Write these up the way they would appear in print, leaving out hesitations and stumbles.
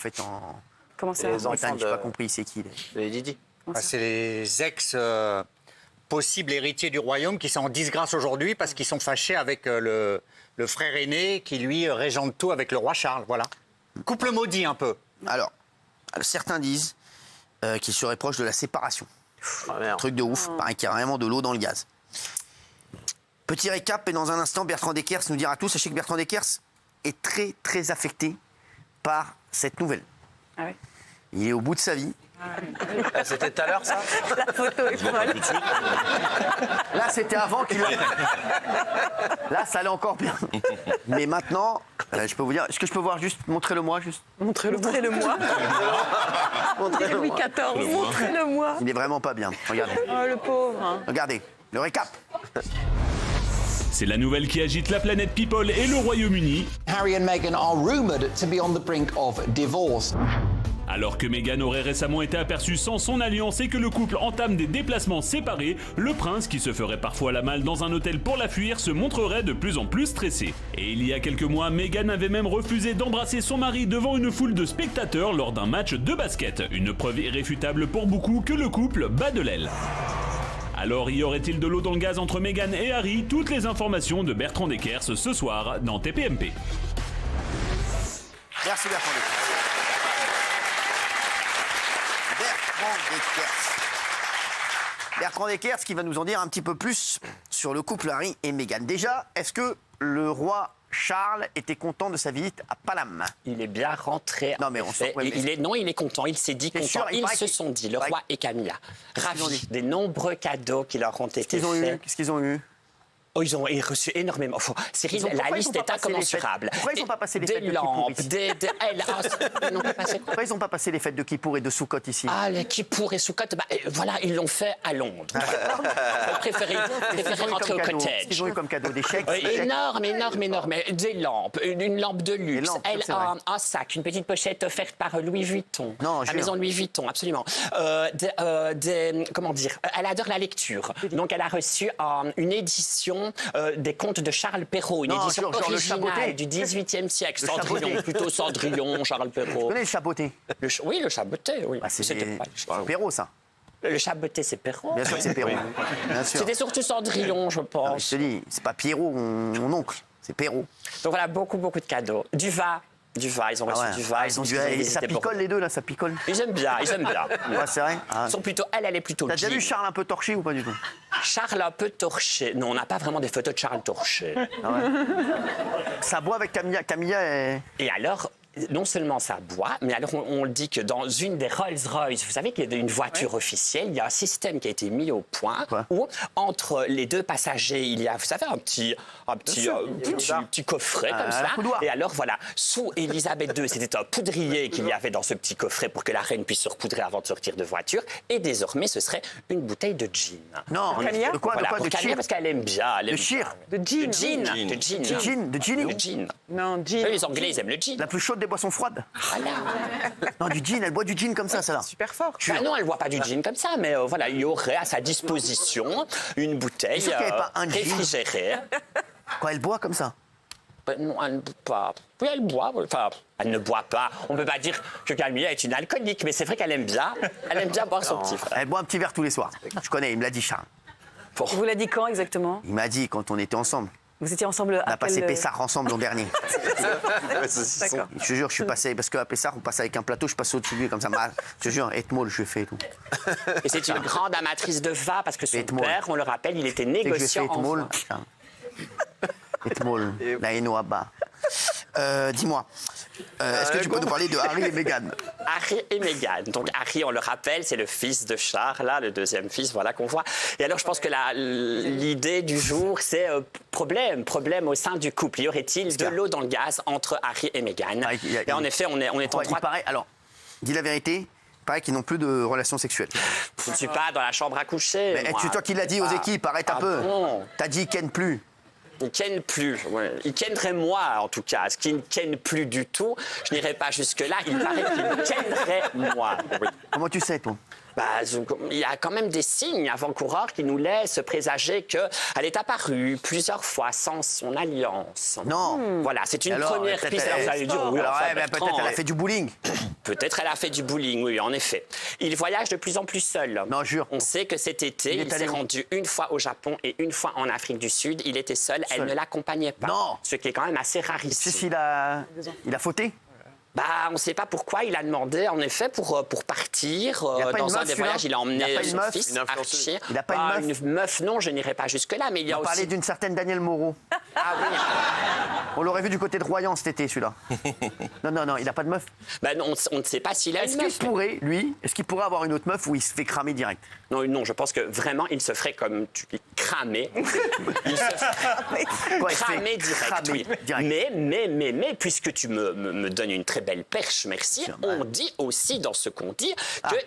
fait en Comment ça Bretagne, j'ai pas compris, c'est qui Les Didi. C'est les ex possibles héritiers du royaume qui sont en disgrâce aujourd'hui parce qu'ils sont fâchés avec le frère aîné qui, lui, régente tout avec le roi Charles. Voilà. Couple maudit un peu. Alors, certains disent qu'il serait proche de la séparation. Oh, merde. Truc de ouf, pareil qu'il y a vraiment de l'eau dans le gaz. Petit récap, et dans un instant, Bertrand Deckers nous dira tout. Sachez que Bertrand Deckers est très, très affecté par cette nouvelle. Ah ouais. Il est au bout de sa vie. Ah, c'était tout à l'heure, ça? La photo est folle. Là, c'était avant qu'il... Là, ça allait encore bien. Mais maintenant, je peux vous dire... Est-ce que je peux voir juste... Montrez-le-moi, juste. Montrez-le-moi. Louis XIV, montrez-le-moi. Il est vraiment pas bien. Regardez. Oh, le pauvre. Hein. Regardez. Le récap. C'est la nouvelle qui agite la planète People et le Royaume-Uni. Harry and Meghan are rumoured to be on the brink of divorce. Alors que Meghan aurait récemment été aperçue sans son alliance et que le couple entame des déplacements séparés, le prince, qui se ferait parfois la malle dans un hôtel pour la fuir, se montrerait de plus en plus stressé. Et il y a quelques mois, Meghan avait même refusé d'embrasser son mari devant une foule de spectateurs lors d'un match de basket. Une preuve irréfutable pour beaucoup que le couple bat de l'aile. Alors y aurait-il de l'eau dans le gaz entre Meghan et Harry? Toutes les informations de Bertrand Deckers ce soir dans TPMP. Merci Bertrand Deckers. Bertrand Deckers qui va nous en dire un petit peu plus sur le couple Harry et Meghan. Déjà, est-ce que le roi Charles était content de sa visite à Palam? Il est bien rentré. Non, mais on s'en fout, mais- il est content. Il s'est dit T'es content. sûr, il Ils paraît se qu'il- sont dit, le paraît- roi et Camilla, qu'ils ont ravis dit des nombreux cadeaux qui leur ont été Qu'est-ce qu'ils ont eu? faits. Qu'est-ce qu'ils ont eu? Oh, ils ont reçu énormément. Cyril, Pourquoi la ils liste ont pas est passé les incommensurable. fêtes Pourquoi ils ont pas passé les fêtes de Des Kippour lampes, ici ils n'ont pas passé quoi? Pourquoi ils n'ont pas passé les fêtes de Kippour et de Soukot ici? Ah, les Kippour et Soukot, voilà, ils l'ont fait à Londres. Ils préféraient rentrer au Qu'est-ce cottage. qu'ils ont eu comme cadeau? Des chèques? Des chèques Énorme. Des lampes, une lampe de luxe. lampes, Elle c'est a vrai. un sac, une petite pochette offerte par Louis Vuitton. Non, la jure. maison Louis Vuitton, absolument. Comment dire? Elle adore la lecture. Donc, elle a reçu une édition des contes de Charles Perrault, une Non, édition genre le Chaboté. originale du XVIIIe siècle. Le Cendrillon, Chaboté. plutôt Cendrillon, Charles Tu Perrault. connais le chaboté? Oui, le Chaboté, oui. Bah, c'est C'était pas le Perrault, ça. Le Chaboté, c'est Perrault. Bien sûr que c'est Perrault. Bien sûr. C'était surtout Cendrillon, je Non, mais pense. je te dis, c'est pas Pierrot, mon oncle. C'est Perrault. Donc voilà, beaucoup de cadeaux. Du vin, ils ont reçu du vin. Ils ont dû... Et ça picole les deux, là, ça picole. Ils aiment bien. Ouais, c'est vrai. Ah. Ils sont plutôt, elle est plutôt T'as déjà jean. vu Charles un peu torché ou pas du tout? Charles un peu torché. Non, on n'a pas vraiment des photos de Charles torché. Ça boit avec Camilla. Camilla est... Et alors, non seulement ça boit, mais alors on le dit que dans une des Rolls-Royce, vous savez qu'il y a une voiture officielle, il y a un système qui a été mis au point Quoi? où entre les deux passagers, il y a, vous savez, un petit coffret comme Un ça. coudoir. Et alors voilà, sous Élisabeth II, c'était un poudrier qu'il y avait dans ce petit coffret pour que la reine puisse se repoudrer avant de sortir de voiture. Et désormais, ce serait une bouteille de gin. Non, Camilla de quoi? Voilà, De quoi? pour De Camilla, cheer? parce qu'elle aime bien. Elle aime De cheer? bien. De gin. De gin. Gin. De gin. De gin? De ginny? De gin. Non, gin. Les Anglais, ils aiment le gin. La plus chaude des boissons froides? Voilà. Non, du gin, elle boit du gin comme ça, là. Super fort. Bah non, elle ne boit pas du gin comme ça, mais voilà, il y aurait à sa disposition une bouteille sûr qu'il y avait pas un gin réfrigérée. Quand elle boit comme ça. Non, elle ne boit pas. Oui, elle boit. Enfin, elle ne boit pas. On ne peut pas dire que Camilla est une alcoolique, mais c'est vrai qu'elle aime bien. Elle aime bien boire son petit frère. Elle boit un petit verre tous les soirs. Je connais, il me l'a dit, Charles. Il vous l'a dit quand exactement? Il m'a dit quand on était ensemble. Vous étiez ensemble On a à passé quel... Pessah ensemble l'an dernier. D'accord. Je te jure, je suis passé, parce qu'à Pessah, on passe avec un plateau, je passe au-dessus de lui comme ça. Je te jure, etmol, je fais et tout. Et c'est une grande amatrice de vin parce que son Etmol. père, on le rappelle, il était Et que je fais négociant en etmol. vin. Charles. Etmol, la Enoaba. Dis-moi, est-ce que tu peux nous parler de Harry et Meghan? Harry et Meghan. Donc Harry, on le rappelle, c'est le fils de Charles, là, le deuxième fils, voilà qu'on voit. Et alors je pense que l'idée du jour, c'est problème au sein du couple. Y aurait-il de l'eau dans le gaz entre Harry et Meghan? Et en effet, on est en Il droit. paraît, alors, dis la vérité, il paraît qu'ils n'ont plus de relations sexuelles. Je ne suis pas dans la chambre à coucher. Mais moi. c'est toi qui l'as dit aux équipes, arrête un Ah peu. bon. T'as dit ken plus. Ils kennent plus. Ouais. Ils kenneraient moi, en tout cas. Ce qui ne kenne plus du tout, je n'irai pas jusque-là. Il paraît qu'ils kenneraient moi. Oui. Comment tu sais, toi? Il y a quand même des signes avant-coureurs qui nous laissent présager qu'elle est apparue plusieurs fois sans son alliance. Non. Voilà, c'est une Alors, première peut-être piste. Alors, vous allez dire, oui, Alors, enfin, ouais, Bertrand, peut-être elle a fait du bowling. Peut-être elle a fait du bowling, oui, en effet. Il voyage de plus en plus seul. Non, jure. On sait que cet été, Il est il allé s'est où? rendu une fois au Japon et une fois en Afrique du Sud. Il était seul, elle ne l'accompagnait pas. Non. Ce qui est quand même assez Tu sais rarissime. s'il a fauté? On ne sait pas pourquoi il a demandé, en effet, pour partir Il a pas une dans un meuf, des celui-là voyages. Il a Il a emmené pas une son meuf fils, Une influenceuse Archie. Il a pas une meuf Une meuf, non, je n'irai pas jusque-là, mais il y a On aussi... parlait d'une certaine Danielle Moreau. Ah oui. On l'aurait vu du côté de Royan cet été, celui-là. Non, il a pas de meuf. Non, on ne sait pas s'il a Est-ce une qu'il meuf. pourrait, lui, avoir une autre meuf où il se fait cramer direct? Non, je pense que vraiment, il se ferait comme tu dis, cramer. Il se ferait Quoi, il se fait cramer direct, cramer oui. direct. Mais, puisque tu me donnes une très belle perche, merci, on dit aussi dans ce qu'on dit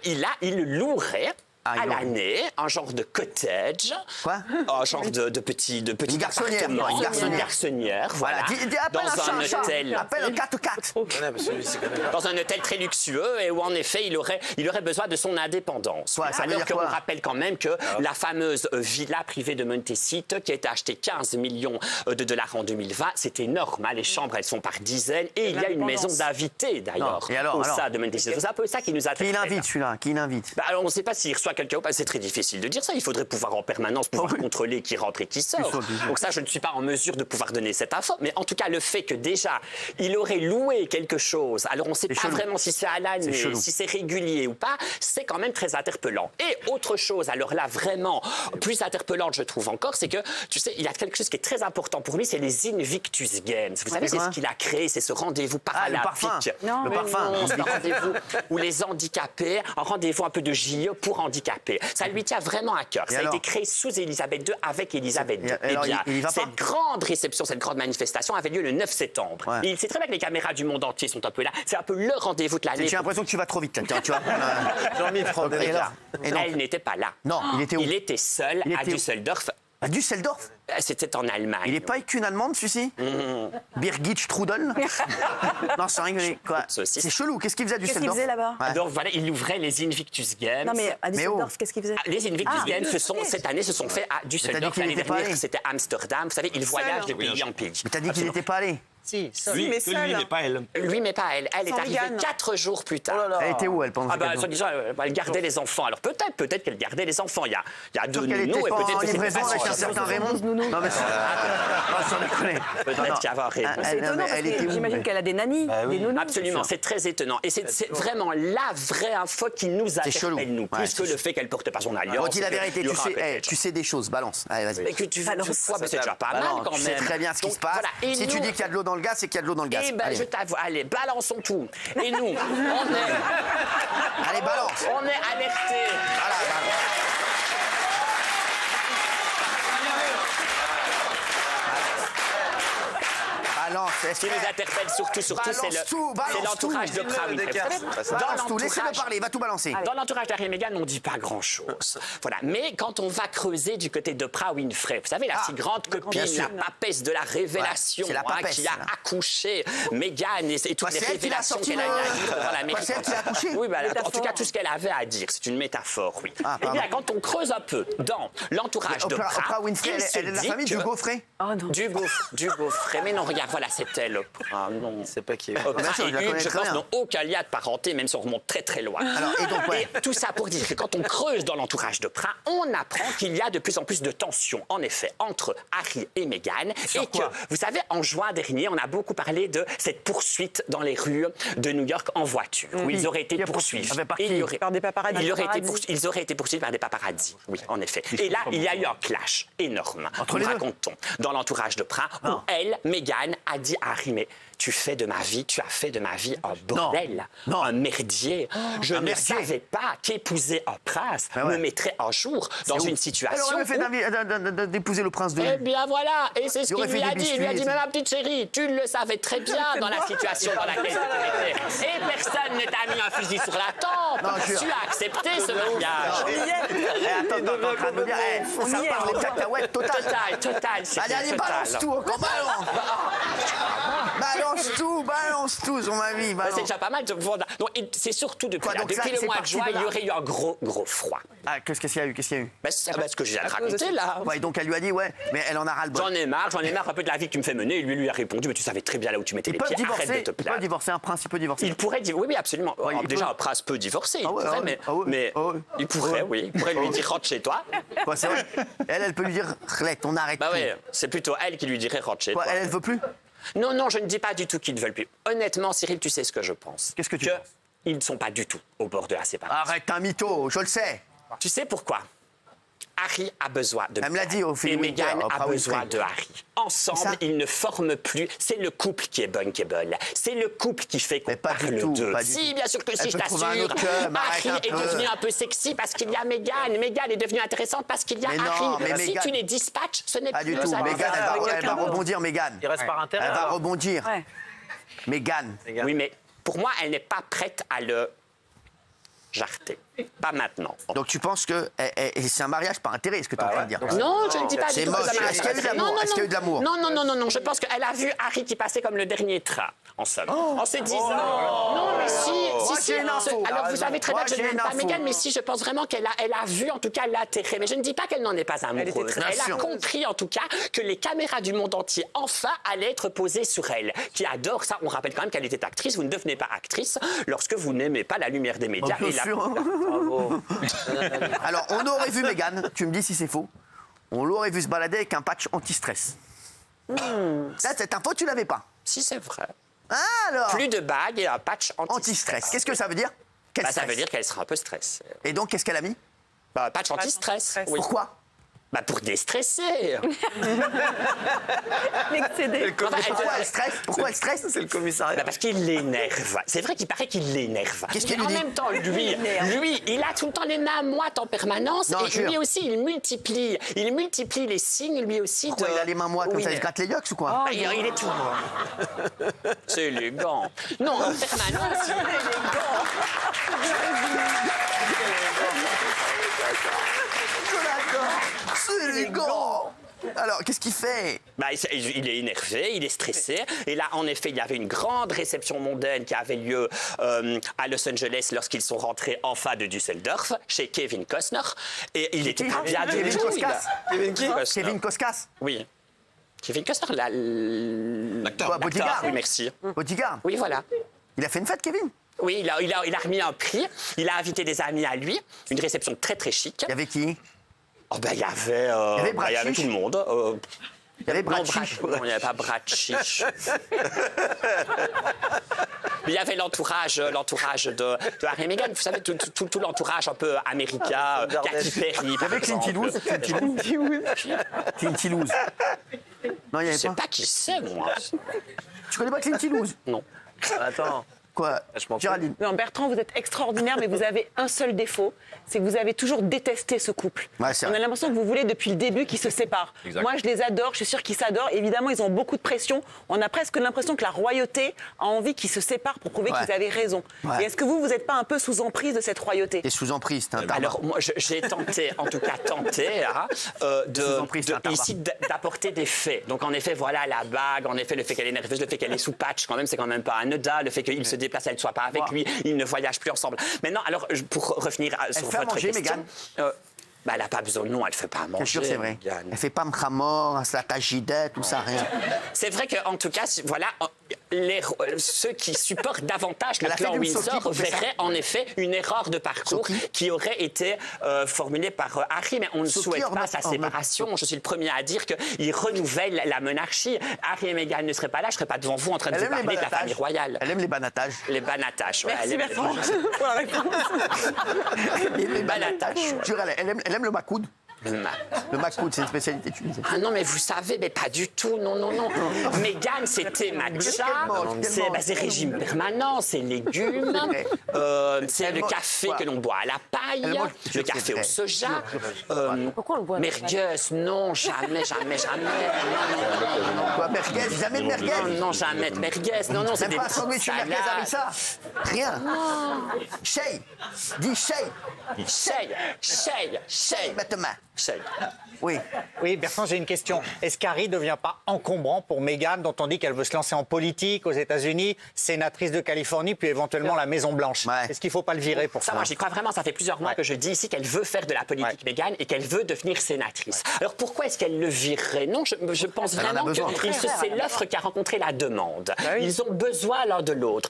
qu'il louerait à l'année un genre de cottage. Quoi? Un genre de petit Une garçonnière, appartement, non, une garçonnière, voilà. Appelle Dans un un chat, hôtel. Appelle un 4x4. Dans un hôtel très luxueux et où en effet il aurait besoin de son indépendance. Quoi, ça veut Alors dire qu'on quoi? rappelle quand même que la fameuse villa privée de Montecito qui a été achetée 15 millions de dollars en 2020, c'est énorme. Les chambres elles sont par dizaines et il y a une maison d'invités d'ailleurs Non, et alors, au sein de Montecito. C'est un peu ça qui nous a Qui l'invite, celui-là? Qui l'invite? alors, on ne sait pas s'il reçoit quelqu'un ou pas, c'est très difficile de dire ça. Il faudrait pouvoir en permanence pouvoir contrôler qui rentre et qui sort. Donc ça, je ne suis pas en mesure de pouvoir donner cette info. Mais en tout cas, le fait que déjà, il aurait loué quelque chose, alors on ne sait pas vraiment si c'est à l'année, si c'est régulier ou pas, c'est quand même très interpellant. Et autre chose, alors là, vraiment, plus interpellante, je trouve encore, c'est que, tu sais, il y a quelque chose qui est très important pour lui, c'est les Invictus Games. Vous savez, c'est ce qu'il a créé, c'est ce rendez-vous paralympique. le parfum. Non, Le mais parfum. Non, c'est un rendez-vous où les handicapés, un rendez-vous un peu de JO pour handicapés. Ça lui tient vraiment à cœur. Ça a été créé sous Élisabeth II, avec Élisabeth II. Et alors, il y va pas? Cette grande réception, cette grande manifestation avait lieu le 9 septembre. Ouais. Et c'est très bien que les caméras du monde entier sont un peu là. C'est un peu le rendez-vous de l'année. J'ai l'impression que tu vas trop vite. Tiens, tu vois. Jean-Mi prend des Et donc, Elle n'était pas là. Non, il était où? Il était seul Il à était où? Düsseldorf. à Düsseldorf. C'était en Allemagne. Il n'est pas avec une Allemande, celui-ci Birgit Strudel. Non, sans rigoler. Quoi. Ceci. C'est chelou. Qu'est-ce qu'il faisait à Qu'est-ce qu'il Düsseldorf? faisait là-bas? Ouais. Donc voilà, il ouvrait les Invictus Games. Non, mais à Mais oh. Düsseldorf, qu'est-ce qu'il faisait? Les Invictus Ah, Games, ok. cette année, se sont faits à Düsseldorf. qu'il L'année n'était pas dernière, allé. c'était Amsterdam. Vous savez, il voyage de pays en pays. Mais t'as dit qu'il n'était pas allé. Si, Oui, mais seul. Lui, mais pas elle. Lui, mais pas elle. Elle est Sans arrivée Mégane. 4 jours plus tard. Elle était où, elle, pendant Ah ces bah, 4 jours soi-disant, elle gardait les enfants. Alors peut-être qu'elle gardait les enfants. Il y a deux qu'elle nounous était et pas peut-être en que c'était livraison pas avec un sûr. certain Raymond. Non, mais sans déconner. Peut-être qu'il y avait un Raymond. C'est étonnant parce elle était que où j'imagine qu'elle a des nannies, des nounous. Absolument, c'est très étonnant. Et c'est vraiment la vraie info qui nous chelou. interpelle, nous, Ouais, plus c'est que le fait qu'elle porte pas son alliance. Bon, dis la et que vérité, il y tu aura sais, peut-être- tu sais des choses. Balance. Allez, vas-y. Mais que tu Balance. vois, mais c'est déjà pas mal Balance, quand tu même. sais très bien ce qui Donc, se passe. voilà. Et Si tu nous- dis qu'il y a de l'eau dans le gaz, c'est qu'il y a de l'eau dans le gaz. Eh ben, Allez. je t'avoue, allez, balançons tout. Et nous, Allez, balance. on est alertés. Balance. Ce qui nous interpelle surtout, Balance tout, balance c'est l'entourage tout. de Crown. Balance tout. Laissez-le parler. Il va tout balancer. Dans l'entourage d'Harry et Meghan, on ne dit pas grand-chose. Voilà. Mais quand on va creuser du côté d'Oprah Winfrey, vous savez, la si grande copine, bien sûr. la papesse de la révélation, Ouais, c'est la papesse, qui a là. accouché Meghan et toutes Quoi, les c'est elle qui l'a révélations sorti qu'elle a le- eues à dire devant l'Amérique. Quoi, c'est elle qui l'a accouché Oui, bah, en Métaphore. tout cas, tout ce qu'elle avait à dire, c'est une métaphore, oui. Ah, Eh bien, pardon. quand on creuse un peu dans l'entourage d'Oprah, Oprah Winfrey, il se elle est de la dit famille du que- gaufret. Oh non. Du gaufret. Mais non, regarde, voilà, c'est elle, Oprah. Non. C'est pas qui est. Oprah Bien sûr, et je la Hugues, connais je très pense, bien. n'ont aucun lien de parenté, même si on remonte très très loin. Alors, et donc, ouais. Et tout ça pour dire que quand on creuse dans l'entourage d'Oprah, on apprend qu'il y a de plus en plus de tensions, en effet, entre Harry et Meghan. Et que, vous savez, en juin dernier, on a beaucoup parlé de cette poursuite dans les rues de New York en voiture, où ils auraient été Qui a poursuivis. poursuivi par Et qui il y aurait- Par des paparazzis. ils auraient été poursuivis par des paparazzis, oui, en effet. Et là, il y a eu un clash énorme, Entre les deux. raconte-t-on, dans l'entourage d'Oprah, où elle, Meghan, a dit à Harry, mais tu as fait de ma vie un bordel, Non. un merdier. Je un ne merdier. savais pas qu'épouser un prince Ah ouais. me mettrait un jour dans une Elle situation aurait fait où... d'épouser le prince de. Eh bien voilà, et c'est ce Il aurait qu'il lui fait a des dit. Il lui a biscuits, dit, et mais tout. ma petite chérie, tu le savais très bien dans la situation dans laquelle tu te mettais. Et personne ne t'a mis un fusil sur la tempe. Non, jure. Tu as accepté ce mariage. Attends, t'es en train de me dire, ça parle de cacahuètes total. Total, c'est Allez, total. balance tout, encore balance. Balance tout, sur ma vie, C'est balance. déjà pas mal. Donc, c'est surtout depuis Quoi, là. donc ça, Depuis le c'est mois de parti juin, de là. il y aurait eu un gros froid. Ah, qu'est-ce qu'il y a eu? Qu'est-ce qu'il y a eu? C'est ce que je viens de raconter, là. Ouais, donc elle lui a dit, ouais, mais elle en a ras-le-bol. J'en ai marre un peu de la vie que tu me fais mener. Et lui a répondu, mais tu savais très bien là où tu mettais Ils les peuvent pieds, arrête de divorcer, te ils peuvent plaindre. divorcer, un prince, il peut divorcer. Il pourrait dire, oui, absolument. Ouais, Alors, il déjà, peut. un prince peut divorcer, il Ah ouais, pourrait, ah ouais, mais, ah ouais, mais ah ouais. il pourrait, Ah ouais. oui. Il pourrait lui dire, rentre chez toi. Quoi, c'est vrai? Elle peut lui dire, Rlette, on arrête Bah tout. oui, c'est plutôt elle qui lui dirait, rentre chez Quoi, toi. elle veut plus? Non, je ne dis pas du tout qu'ils ne veulent plus. Honnêtement, Cyril, tu sais ce que je pense. Qu'est-ce que tu penses? Ils ne sont pas du tout au bord de la séparation. Arrête, t'es un mytho, je le sais. Tu sais pourquoi? Harry a besoin de Elle me l'a dit au et film Meghan Winter, a Oprah besoin Winfrey. de Harry. C'est Ensemble, ça ils ne forment plus. C'est le couple qui est bunkable. C'est le couple qui fait qu'on Mais pas du parle tout, d'eux. pas du Si, tout. bien sûr que Elle si, je peut trouver un t'assure. autre chum, arrête Harry un est peu. devenu un peu sexy parce qu'il y a Meghan. Meghan est devenue intéressante parce qu'il y a Mais non, Harry. mais Si Meghan- tu les dispatches, ce n'est Pas plus du tout. ça. Meghan, elle va rebondir, Meghan. Il reste par intérêt. Elle va alors. rebondir. Ouais. Meghan. Oui, mais pour moi, elle n'est pas prête à le jarter. Pas maintenant. Donc tu penses que c'est un mariage par intérêt, ce que tu es en train de dire? Non, je ne dis pas C'est du tout que moche. ça Est-ce qu'il y a eu de l'amour? Non, Est-ce qu'il y a eu de l'amour? Non. Je pense qu'elle a vu Harry qui passait comme le dernier train, en somme. En se disant... Non, mais Moi, si. j'ai une info. Alors, vous savez très bien Moi, que je j'ai n'aime une pas info. Meghan, mais si, je pense vraiment qu'elle a vu, en tout cas, l'intérêt. Mais je ne dis pas qu'elle n'en est pas amoureuse. très Elle a sûre. compris, en tout cas, que les caméras du monde entier, enfin, allaient être posées sur elle. Qui adore ça. On rappelle quand même qu'elle était actrice. Vous ne devenez pas actrice lorsque vous n'aimez pas la lumière des médias. Bien Et la- sûr. Alors, on aurait vu Meghan, tu me dis si c'est faux, on l'aurait vu se balader avec un patch anti-stress. Là, cette info, tu l'avais pas. Si, c'est vrai. Ah, alors Plus de bagues et un patch Anti-stress. Qu'est-ce que ça veut dire? Quel Ça stress veut dire qu'elle sera un peu stressée. Et donc, qu'est-ce qu'elle a mis? Patch anti-stress. Oui. Pourquoi? Pour déstresser. L'excédé. Enfin, Pourquoi elle stresse? Pourquoi elle stresse? C'est le commissariat. parce qu'il l'énerve. C'est vrai qu'il paraît qu'il l'énerve. Qu'est-ce qu'il Mais lui en dit? même temps, lui, il a tout le temps les mains moites en permanence. Non, et jure. lui aussi, il multiplie les signes, lui aussi. Pourquoi il a les mains moites? Oui, Comme ça, il mais- se gratte les yoks ou quoi? Il est tout. C'est élégant. Non, en permanence. C'est élégant. Alors, qu'est-ce qu'il fait? Il est énervé, il est stressé. Et là, en effet, il y avait une grande réception mondaine qui avait lieu à Los Angeles lorsqu'ils sont rentrés enfin de Düsseldorf, chez Kevin Costner. Et il était pas bien du Kevin tout. Coskas. Kevin qui? Costner. Kevin Koskas. Oui. Kevin Costner, Quoi, Bodyguard? Oui, merci. Bodyguard. Oui, voilà. Il a fait une fête, Kevin? Oui, il a remis un prix. Il a invité des amis à lui. Une réception très, très chic. Il y avait qui? Il y avait Brad il y avait Chiche. tout le monde. Il y avait Brad Non, Chiche. non, il n'y avait pas Brad Chiche. Mais il y avait l'entourage de Harry et Meghan. Vous savez, tout l'entourage un peu américain. Katy Perry, Il y par avait Clint exemple. Eastwood. Clint Eastwood. Non, il y Je avait sais pas. pas qui c'est, moi. Tu connais pas Clint Eastwood? Non. Attends. Quoi? Je m'en fous. Géraldine. Non, Bertrand, vous êtes extraordinaire, mais vous avez un seul défaut, c'est que vous avez toujours détesté ce couple. Ouais, c'est On vrai. a l'impression que vous voulez depuis le début qu'ils se séparent. Exact. Moi, je les adore, je suis sûre qu'ils s'adorent. Évidemment, ils ont beaucoup de pression. On a presque l'impression que la royauté a envie qu'ils se séparent pour prouver Ouais. qu'ils avaient raison. Ouais. Et est-ce que vous n'êtes pas un peu sous emprise de cette royauté? T'es sous emprise, t'es un tabac. Alors, moi, j'ai tenté, en tout cas tenté, hein, emprise, c'est un tabac. ici d'apporter des faits. Donc, en effet, voilà la bague, en effet, le fait qu'elle est nerveuse, le fait qu'elle est sous patch, quand même, c'est quand même pas anodin, le fait qu'il se déplace, elle ne soit pas avec lui, ils ne voyagent plus ensemble. Maintenant, alors, pour revenir sur fait à votre manger, question... elle n'a pas besoin, non, elle ne fait pas à Je manger. te jure, c'est vrai. Meghan. Elle fait pas mchamor, un slatagidet, tout ça, rien. C'est vrai qu'en tout cas, voilà, ceux qui supportent davantage le Elle a fait clan du Windsor Sophie pour faire ça. verraient en effet une erreur de parcours Sophie. qui aurait été formulée par Harry, mais on ne Sophie souhaite en pas mode- sa en mode- séparation. Je suis le premier à dire qu'il renouvelle la monarchie. Harry et Meghan ne seraient pas là, je ne serais pas devant vous en train de Elle vous aime les parler de la famille banatages. royale. Elle aime les banatages. Les banatages. ouais, Merci elle aime- Bertrand pour la réponse. Les banatages. Je jure, elle aime le macoud. Ma- Le macoud, c'est une spécialité tunisienne. Ah non, mais vous savez, mais pas du tout, non. Meghan, c'était matcha, Qu'est-ce qu'elle mange c'est régime permanent, c'est légumes, c'est Elle le mange café quoi? que l'on boit à la paille, Elle mange- le c'est café au vrai. soja. Pourquoi on le boit à la Merguez, non, jamais. Quoi, merguez? Jamais de merguez? Non, jamais de merguez. Non, c'est Même des pas un petites sandwich merguez avec salades. ça? Rien. Shay. Dis Shay. Shay, Shay, Bethema. Seul. Oui. Oui, Bertrand, j'ai une question. Est-ce qu'Harry ne devient pas encombrant pour Meghan, dont on dit qu'elle veut se lancer en politique aux États-Unis, sénatrice de Californie, puis éventuellement la Maison-Blanche? Ouais. Est-ce qu'il ne faut pas le virer pour ça? Moi, j'y crois vraiment. Ça fait plusieurs mois que je dis ici qu'elle veut faire de la politique Meghan et qu'elle veut devenir sénatrice. Alors pourquoi est-ce qu'elle le virerait? Non, je pense Elle en a vraiment besoin. que c'est l'offre qui a rencontré la demande. Ils ont besoin l'un de l'autre.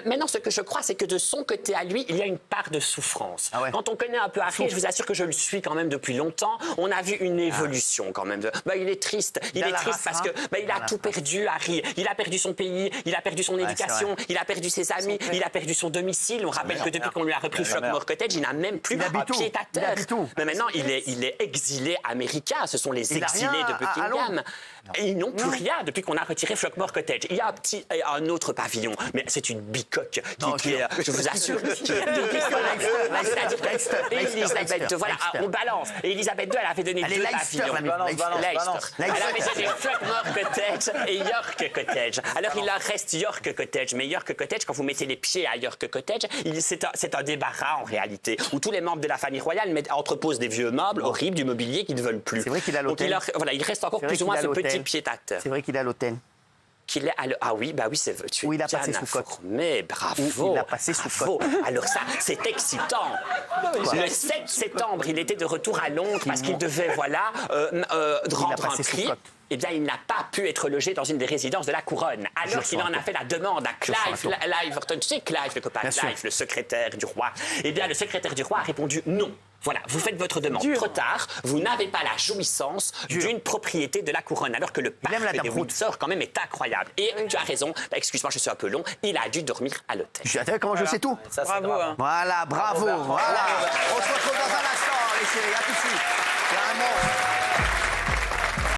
Maintenant, ce que je crois, c'est que de son côté à lui, il y a une part de souffrance. Ah ouais. Quand on connaît un peu Harry, et je vous assure que je le suis quand même depuis longtemps, on a vu une évolution quand même. Il est triste. Il est triste parce que il a tout perdu, Harry. Il a perdu son pays, il a perdu son éducation, il a perdu ses amis, il a perdu son domicile. On rappelle que depuis qu'on lui a repris Flockmore Cottage, il n'a même plus un pied à terre. Mais maintenant, il est exilé américain. Ce sont les exilés de Buckingham. Et ils n'ont plus rien depuis qu'on a retiré Flockmore Cottage. Il y a un autre pavillon, mais c'est une bicoque qui est, je vous assure, qui est Elisabeth II. Voilà, on balance. Et Elisabeth II, elle avait donné deux pavillons. Leicester. Elle avait donné Flockmore Cottage et York Cottage. Alors il leur reste York Cottage. Mais York Cottage, quand vous mettez les pieds à York Cottage, c'est un débarras en réalité, où tous les membres de la famille royale entreposent des vieux meubles horribles, du mobilier qu'ils ne veulent plus. C'est vrai qu'il a l'hôtel. Donc il reste encore plus ou moins ce petit pied-à-terre. C'est vrai qu'il est à l'hôtel. Ah oui, c'est vrai. Où il a passé sous coque. Mais bravo. Où il a passé sous coque. Alors ça, c'est excitant. Le 7 septembre, il était de retour à Londres parce qu'il devait, rendre un prix. Eh bien, il n'a pas pu être logé dans une des résidences de la couronne, alors qu'il en a fait la demande à Clive Leverton. Tu sais, Clive, le copain Clive, le secrétaire du roi. Eh bien, le secrétaire du roi a répondu non. Voilà, vous faites votre demande trop tard, vous n'avez pas la jouissance d'une propriété de la couronne, alors que le parc de Windsor, quand même, est incroyable. Et tu as raison, excuse-moi, je suis un peu long, il a dû dormir à l'hôtel. Comment je sais tout. Bravo. Hein. Voilà, bravo. Voilà. On se retrouve dans un instant, les chéris. À tout de suite. Carrément.